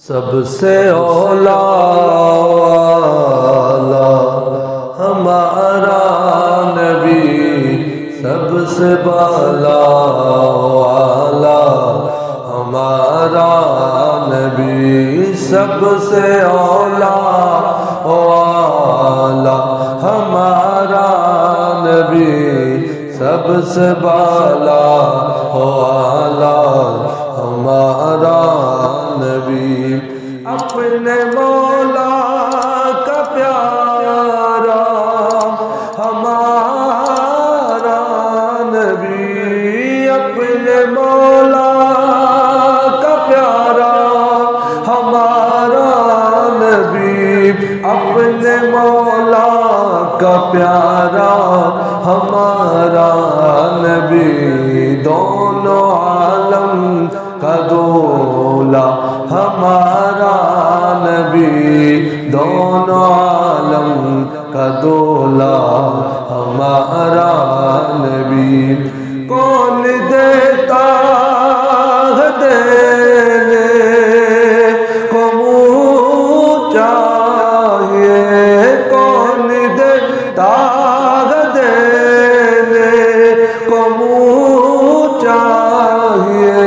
سب سے اولا والا ہمارا نبی، سب سے بالا والا ہمارا نبی، سب سے اولا والا ہمارا نبی، سب سے بالا والا ہمارا نبی، اپنے مولا کا پیارا ہمارا نبی، اپنے مولا کا پیارا ہمارا نبی، اپنے مولا کا پیارا ہمارا نبی، دونوں عالم کا دولا ہمارا نبی، دونوں عالم کا دولا ہمارا نبی، کون دیتا ہے دینے کو منہ چاہیے، کون دیتا ہے دینے کو منہ چاہیے،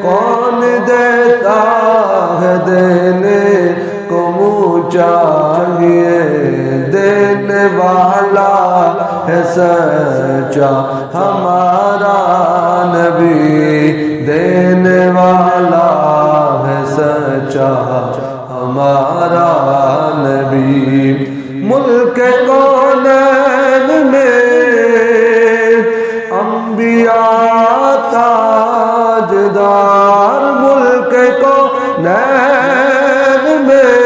کون دیتا ہے دینے کو منہ چاہیے، دینے والا ہے سچا ہمارا نبی، دینے والا ہے سچا ہمارا نبی، ملک کونین میں انبیاء تاجدار، ملک کونین میں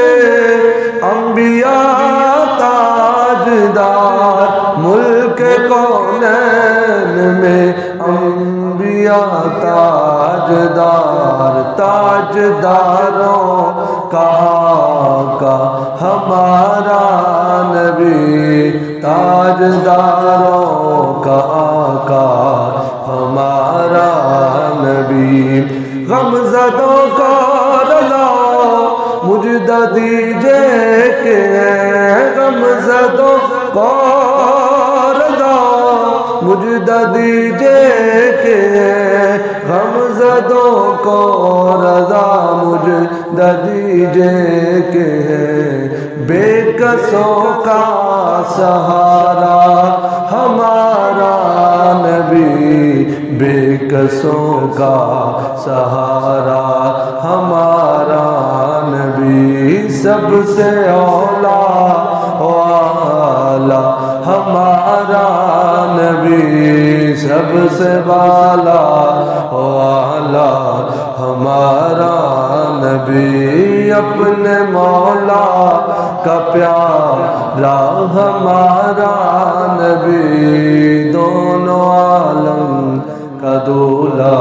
انبیاء تاجدار، ملک کونین میں انبیاء تاجدار، تاجداروں کا آقا ہمارا نبی، تاجداروں کا آقا ہمارا نبی، غمزدوں کو رضا مجدہ دیجئے کہ غمزدوں کو رضا مجدہ دیجئے کہ غمزدوں کو رضا مجدہ دیجئے کہ بے کسوں کا سہارا ہمارا نبی، بے کسوں کا سہارا ہمارا نبی، سب سے اولا والا ہمارا نبی، سب سے بالا والا ہمارا نبی، اپنے مولا کا پیارا ہمارا نبی، دونوں عالم کا دولا